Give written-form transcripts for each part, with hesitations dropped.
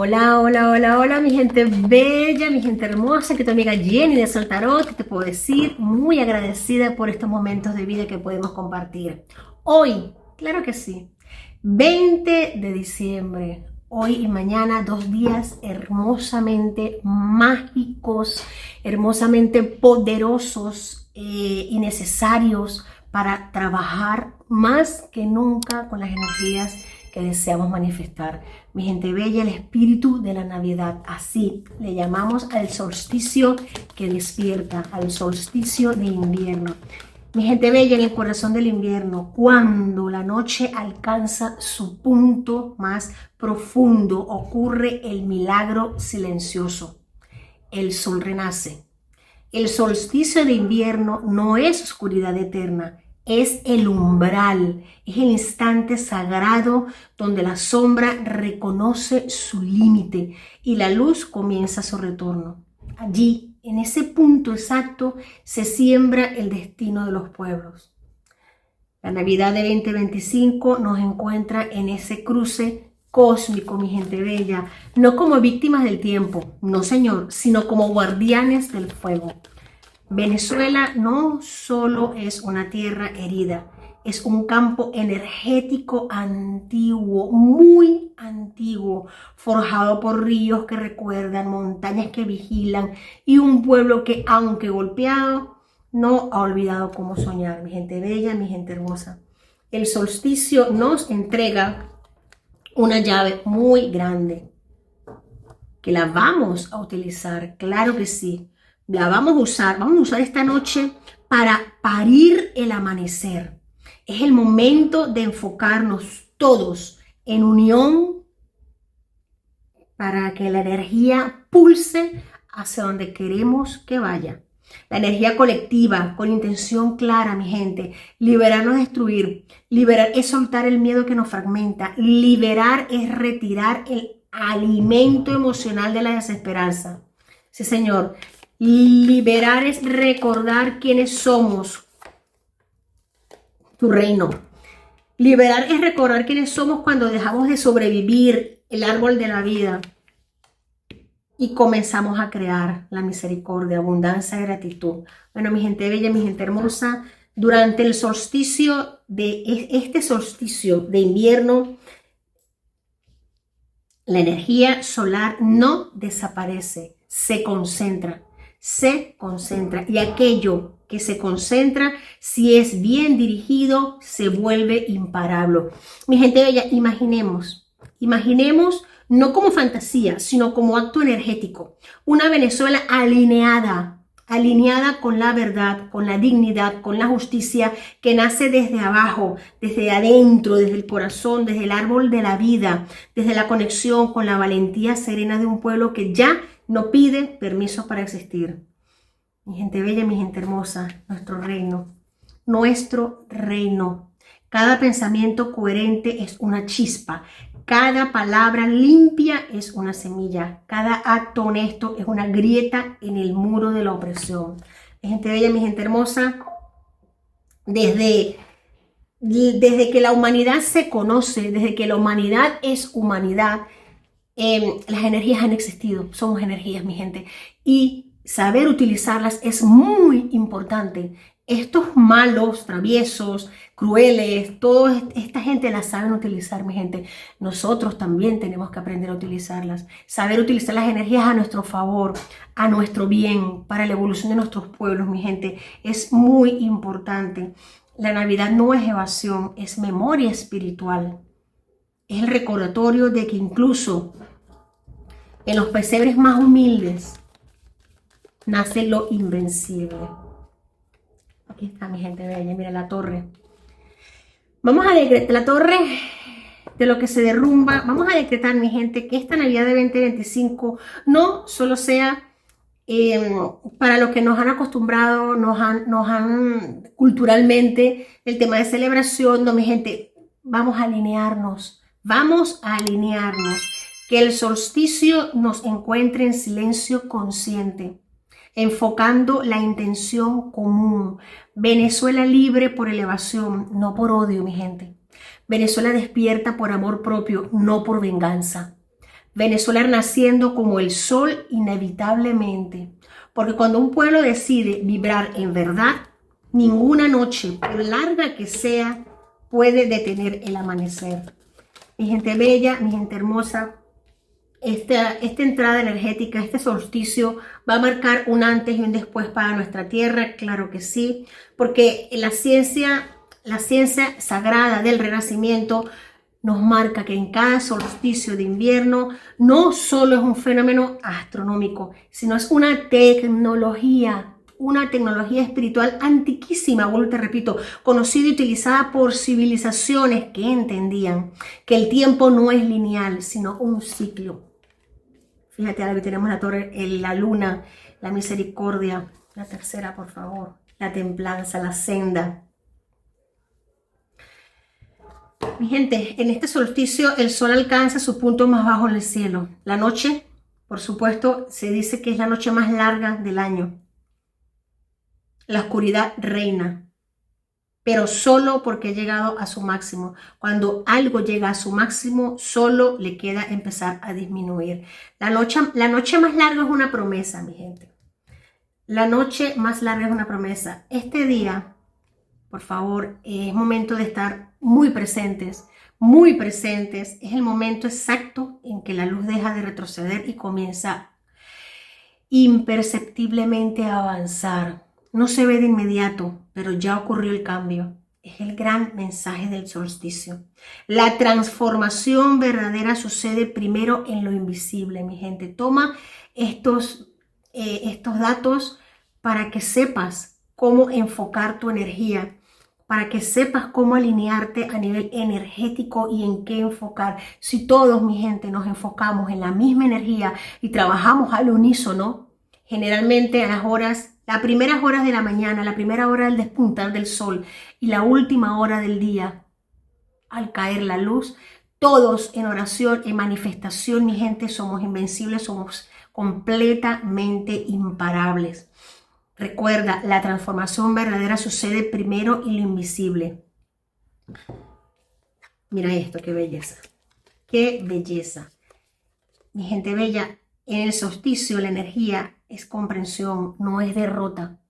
Hola, hola, hola, hola, mi gente bella, mi gente hermosa, que tu amiga Jenny de Sol Tarot, que te puedo decir, muy agradecida por estos momentos de vida que podemos compartir. Hoy, claro que sí, 20 de diciembre, hoy y mañana, 2 días hermosamente mágicos, hermosamente poderosos y necesarios para trabajar más que nunca con las energías que deseamos manifestar. Mi gente bella, el espíritu de la Navidad, así le llamamos al solsticio que despierta, al solsticio de invierno. Mi gente bella, en el corazón del invierno, cuando la noche alcanza su punto más profundo, ocurre el milagro silencioso. El sol renace. El solsticio de invierno no es oscuridad eterna, es el umbral, es el instante sagrado donde la sombra reconoce su límite y la luz comienza su retorno. Allí, en ese punto exacto, se siembra el destino de los pueblos. La Navidad de 2025 nos encuentra en ese cruce cósmico, mi gente bella, no como víctimas del tiempo, no señor, sino como guardianes del fuego. Venezuela no solo es una tierra herida, es un campo energético antiguo, muy antiguo, forjado por ríos que recuerdan, montañas que vigilan y un pueblo que, aunque golpeado, no ha olvidado cómo soñar. Mi gente bella, mi gente hermosa. El solsticio nos entrega una llave muy grande que la vamos a utilizar, claro que sí. La vamos a usar esta noche para parir el amanecer. Es el momento de enfocarnos todos en unión para que la energía pulse hacia donde queremos que vaya. La energía colectiva, con intención clara, mi gente. Liberar no es destruir. Liberar es soltar el miedo que nos fragmenta. Liberar es retirar el alimento emocional de la desesperanza. Sí, señor. Liberar es recordar quiénes somos. Tu reino. Liberar es recordar quiénes somos cuando dejamos de sobrevivir el árbol de la vida y comenzamos a crear la misericordia, abundancia y gratitud. Bueno, mi gente bella, mi gente hermosa, durante el solsticio este solsticio de invierno, la energía solar no desaparece, se concentra y aquello que se concentra, si es bien dirigido, se vuelve imparable. Mi gente bella, imaginemos no como fantasía, sino como acto energético, una Venezuela alineada con la verdad, con la dignidad, con la justicia, que nace desde abajo, desde adentro, desde el corazón, desde el árbol de la vida, desde la conexión con la valentía serena de un pueblo que ya no pide permiso para existir. Mi gente bella, mi gente hermosa, nuestro reino. Cada pensamiento coherente es una chispa. Cada palabra limpia es una semilla. Cada acto honesto es una grieta en el muro de la opresión. Mi gente bella, mi gente hermosa, desde que la humanidad se conoce, desde que la humanidad es humanidad, las energías han existido. Somos energías, mi gente. Y saber utilizarlas es muy importante. Estos malos, traviesos, crueles, toda esta gente las saben utilizar, mi gente. Nosotros también tenemos que aprender a utilizarlas. Saber utilizar las energías a nuestro favor, a nuestro bien, para la evolución de nuestros pueblos, mi gente. Es muy importante. La Navidad no es evasión, es memoria espiritual. Es el recordatorio de que incluso en los pesebres más humildes nace lo invencible. Aquí está, mi gente bella, mira la torre. Vamos a decretar la torre de lo que se derrumba. Vamos a decretar, mi gente, que esta Navidad de 2025 no solo sea para lo que nos han acostumbrado, nos han culturalmente el tema de celebración. No, mi gente, vamos a alinearnos. Que el solsticio nos encuentre en silencio consciente, enfocando la intención común. Venezuela libre por elevación, no por odio, mi gente. Venezuela despierta por amor propio, no por venganza. Venezuela naciendo como el sol inevitablemente. Porque cuando un pueblo decide vibrar en verdad, ninguna noche, por larga que sea, puede detener el amanecer. Mi gente bella, mi gente hermosa, esta entrada energética, este solsticio va a marcar un antes y un después para nuestra tierra, claro que sí, porque la ciencia sagrada del renacimiento nos marca que en cada solsticio de invierno no solo es un fenómeno astronómico, sino es una tecnología espiritual antiquísima, vuelvo y te repito, conocida y utilizada por civilizaciones que entendían que el tiempo no es lineal, sino un ciclo. Fíjate, ahora que tenemos la torre, la luna, la misericordia, la tercera, por favor, la templanza, la senda. Mi gente, en este solsticio el sol alcanza su punto más bajo en el cielo. La noche, por supuesto, se dice que es la noche más larga del año. La oscuridad reina, pero solo porque ha llegado a su máximo. Cuando algo llega a su máximo, solo le queda empezar a disminuir. La noche más larga es una promesa, mi gente. La noche más larga es una promesa. Este día, por favor, es momento de estar muy presentes, muy presentes. Es el momento exacto en que la luz deja de retroceder y comienza imperceptiblemente a avanzar. No se ve de inmediato, pero ya ocurrió el cambio. Es el gran mensaje del solsticio. La transformación verdadera sucede primero en lo invisible, mi gente. Toma estos datos para que sepas cómo enfocar tu energía, para que sepas cómo alinearte a nivel energético y en qué enfocar. Si todos, mi gente, nos enfocamos en la misma energía y trabajamos al unísono, generalmente a las primeras horas de la mañana, la primera hora del despuntar del sol y la última hora del día, al caer la luz, todos en oración, en manifestación, mi gente, somos invencibles, somos completamente imparables. Recuerda, la transformación verdadera sucede primero en lo invisible. Mira esto, qué belleza. Qué belleza. Mi gente bella, en el solsticio la energía es comprensión, no es derrota.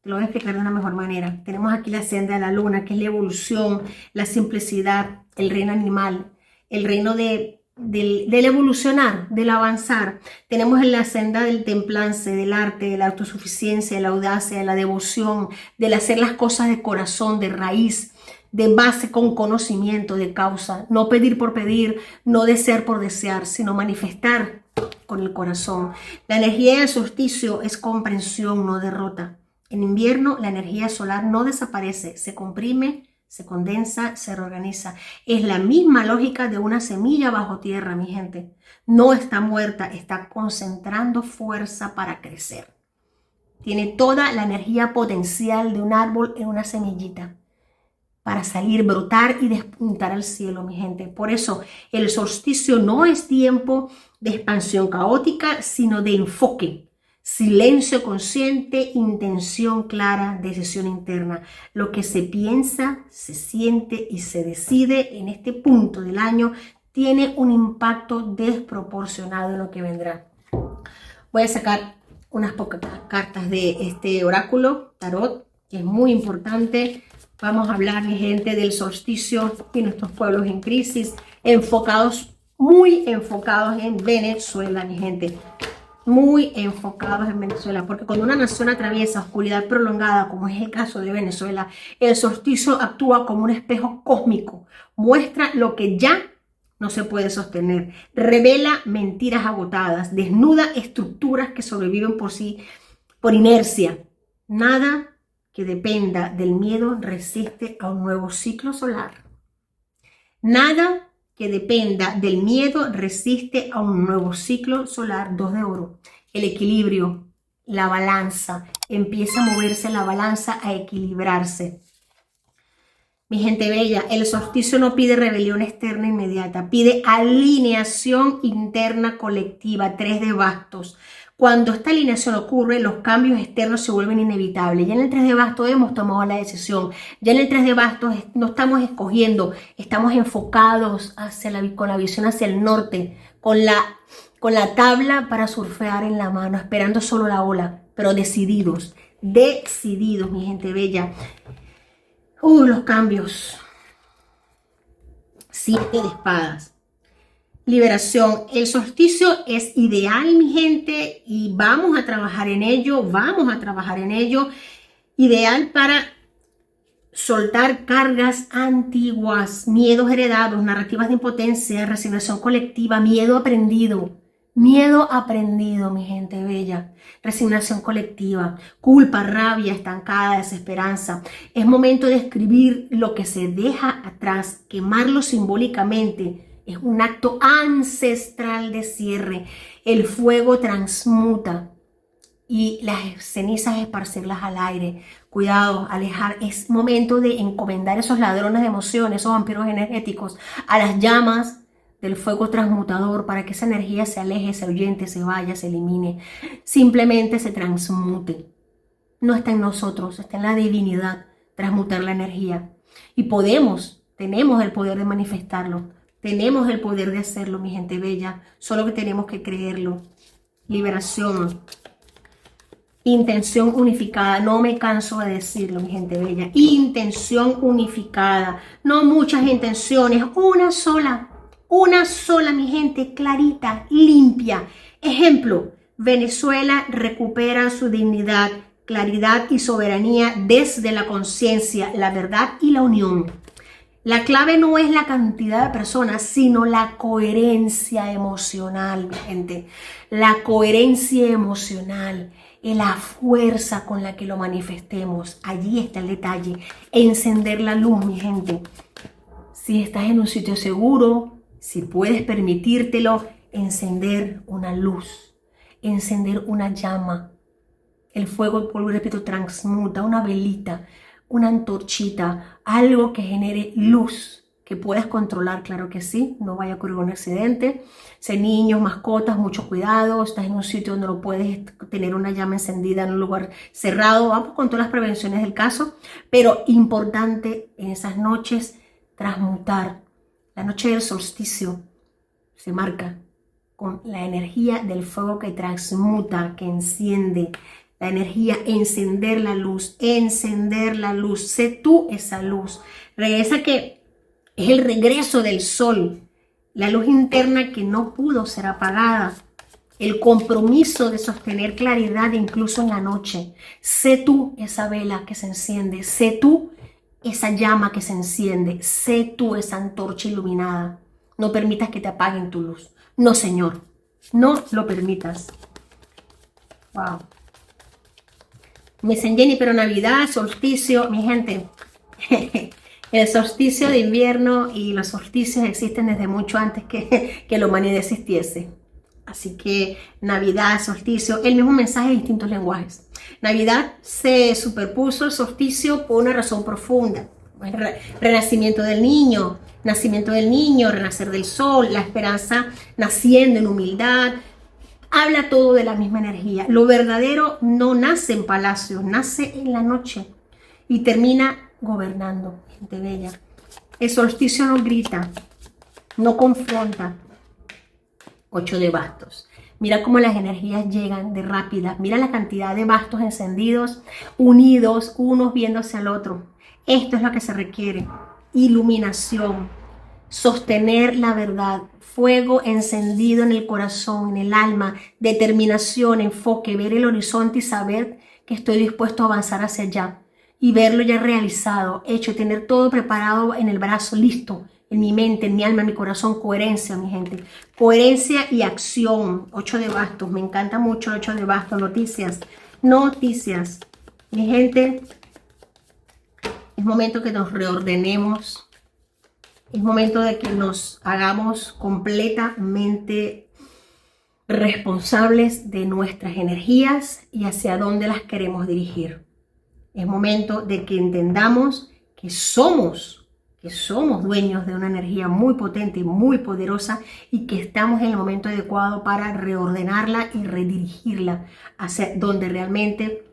Te lo voy a explicar de una mejor manera. Tenemos aquí la senda de la luna, que es la evolución, la simplicidad, el reino animal, el reino del evolucionar, del avanzar. Tenemos en la senda del templance, del arte, de la autosuficiencia, de la audacia, de la devoción, del hacer las cosas de corazón, de raíz, de base con conocimiento de causa. No pedir por pedir, no desear por desear, sino manifestar con el corazón. La energía del solsticio es comprensión, no derrota. En invierno la energía solar no desaparece, se comprime, se condensa, se reorganiza. Es la misma lógica de una semilla bajo tierra, mi gente. No está muerta, está concentrando fuerza para crecer. Tiene toda la energía potencial de un árbol en una semillita para salir, brotar y despuntar al cielo, mi gente. Por eso el solsticio no es tiempo de expansión caótica, sino de enfoque. Silencio consciente, intención clara, decisión interna. Lo que se piensa, se siente y se decide en este punto del año tiene un impacto desproporcionado en lo que vendrá. Voy a sacar unas pocas cartas de este oráculo, tarot, que es muy importante. Vamos a hablar, mi gente, del solsticio y nuestros pueblos en crisis, muy enfocados en Venezuela, mi gente. Muy enfocados en Venezuela, porque cuando una nación atraviesa oscuridad prolongada, como es el caso de Venezuela, el solsticio actúa como un espejo cósmico, muestra lo que ya no se puede sostener, revela mentiras agotadas, desnuda estructuras que sobreviven por inercia. Nada que dependa del miedo resiste a un nuevo ciclo solar. Nada que dependa del miedo resiste a un nuevo ciclo solar. 2 de oro. El equilibrio, la balanza. Empieza a moverse la balanza, a equilibrarse. Mi gente bella, el solsticio no pide rebelión externa inmediata, pide alineación interna colectiva. 3 de bastos. Cuando esta alineación ocurre, los cambios externos se vuelven inevitables. Ya en el 3 de bastos hemos tomado la decisión. Ya en el 3 de bastos no estamos escogiendo, estamos enfocados con la visión hacia el norte, con la tabla para surfear en la mano, esperando solo la ola, pero decididos, mi gente bella. Los cambios. 7 de espadas. Liberación. El solsticio es ideal, mi gente, y vamos a trabajar en ello, Ideal para soltar cargas antiguas, miedos heredados, narrativas de impotencia, resignación colectiva, miedo aprendido, mi gente bella, resignación colectiva, culpa, rabia estancada, desesperanza. Es momento de escribir lo que se deja atrás, quemarlo simbólicamente. Es un acto ancestral de cierre. El fuego transmuta y las cenizas esparcirlas al aire. Cuidado, alejar. Es momento de encomendar esos ladrones de emociones, esos vampiros energéticos, a las llamas del fuego transmutador para que esa energía se aleje, se ahuyente, se vaya, se elimine. Simplemente se transmute. No está en nosotros, está en la divinidad transmutar la energía. Y tenemos el poder de manifestarlo. Tenemos el poder de hacerlo, mi gente bella. Solo que tenemos que creerlo. Liberación. Intención unificada. No me canso de decirlo, mi gente bella. Intención unificada. No muchas intenciones. Una sola. Una sola, mi gente. Clarita, limpia. Ejemplo. Venezuela recupera su dignidad, claridad y soberanía desde la conciencia, la verdad y la unión. La clave no es la cantidad de personas, sino la coherencia emocional, mi gente. La coherencia emocional, la fuerza con la que lo manifestemos. Allí está el detalle. Encender la luz, mi gente. Si estás en un sitio seguro, si puedes permitírtelo, encender una luz, encender una llama. El fuego, polvo y repito, transmuta, una velita, una antorchita, algo que genere luz, que puedas controlar, claro que sí, no vaya a ocurrir un accidente. Si hay niños, mascotas, mucho cuidado, estás en un sitio donde no puedes tener una llama encendida en un lugar cerrado, vamos con todas las prevenciones del caso, pero importante en esas noches transmutar. La noche del solsticio se marca con la energía del fuego que transmuta, que enciende, la energía, encender la luz, sé tú esa luz. Regresa que es el regreso del sol, la luz interna que no pudo ser apagada, el compromiso de sostener claridad incluso en la noche. Sé tú esa vela que se enciende, sé tú esa llama que se enciende, sé tú esa antorcha iluminada. No permitas que te apaguen tu luz. No, Señor, no lo permitas. Wow. Me dicen, Jenny, pero Navidad, solsticio, mi gente, el solsticio de invierno y los solsticios existen desde mucho antes que la humanidad existiese. Así que Navidad, solsticio, el mismo mensaje de distintos lenguajes. Navidad se superpuso el solsticio por una razón profunda. Renacimiento del niño, nacimiento del niño, renacer del sol, la esperanza naciendo en humildad. Habla todo de la misma energía. Lo verdadero no nace en palacios, nace en la noche y termina gobernando, gente bella. El solsticio no grita, no confronta. 8 de bastos. Mira cómo las energías llegan de rápidas. Mira la cantidad de bastos encendidos, unidos, unos viéndose al otro. Esto es lo que se requiere. Iluminación, sostener la verdad, fuego encendido en el corazón, en el alma, determinación, enfoque, ver el horizonte y saber que estoy dispuesto a avanzar hacia allá y verlo ya realizado, hecho, tener todo preparado en el brazo, listo, en mi mente, en mi alma, en mi corazón. Coherencia, mi gente, coherencia y acción. 8 de bastos, me encanta mucho el 8 de bastos. Noticias, mi gente, es momento que nos reordenemos. Es momento de que nos hagamos completamente responsables de nuestras energías y hacia dónde las queremos dirigir. Es momento de que entendamos que somos dueños de una energía muy potente, muy poderosa y que estamos en el momento adecuado para reordenarla y redirigirla hacia donde realmente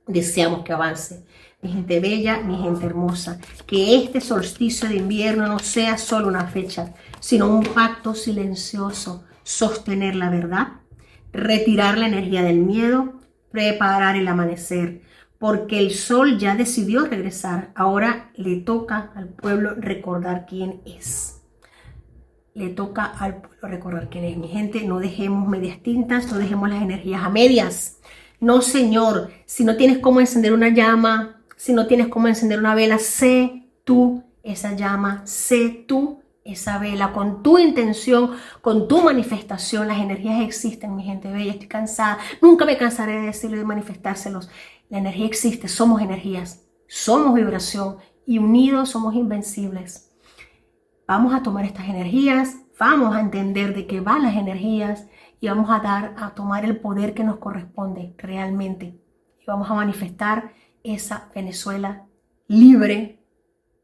deseamos que avance. mi gente bella, mi gente hermosa. Que este solsticio de invierno no sea solo una fecha, sino un pacto silencioso. Sostener la verdad, retirar la energía del miedo, preparar el amanecer. Porque el sol ya decidió regresar. Ahora le toca al pueblo recordar quién es. Le toca al pueblo recordar quién es. Mi gente, no dejemos medias tintas, no dejemos las energías a medias. No, señor, si no tienes cómo encender una llama, si no tienes cómo encender una vela, sé tú esa llama, sé tú esa vela, con tu intención, con tu manifestación. Las energías existen, mi gente bella. Estoy cansada, nunca me cansaré de decirlo y de manifestárselos. La energía existe, somos energías, somos vibración y unidos somos invencibles. Vamos a tomar estas energías, vamos a entender de qué van las energías y vamos a tomar el poder que nos corresponde realmente. Y vamos a manifestar esa Venezuela libre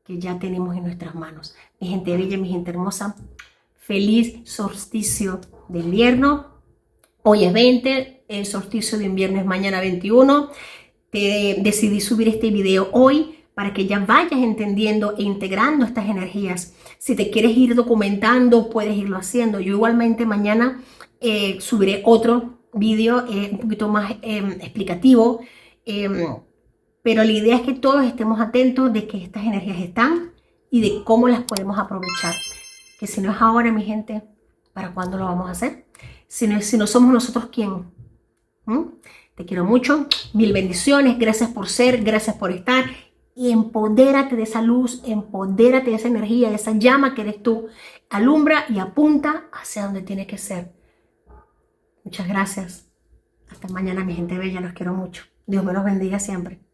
que ya tenemos en nuestras manos. Mi gente bella, mi gente hermosa, feliz solsticio de invierno. Hoy es 20, el solsticio de invierno es mañana 21. Decidí subir este video hoy para que ya vayas entendiendo e integrando estas energías. Si te quieres ir documentando, puedes irlo haciendo. Yo igualmente mañana subiré otro video un poquito más explicativo, pero la idea es que todos estemos atentos de que estas energías están y de cómo las podemos aprovechar. Que si no es ahora, mi gente, ¿para cuándo lo vamos a hacer? Si no somos nosotros, ¿quién? Te quiero mucho, mil bendiciones, gracias por ser, gracias por estar. Y empodérate de esa luz, empodérate de esa energía, de esa llama que eres tú. Alumbra y apunta hacia donde tiene que ser. Muchas gracias. Hasta mañana, mi gente bella, los quiero mucho. Dios me los bendiga siempre.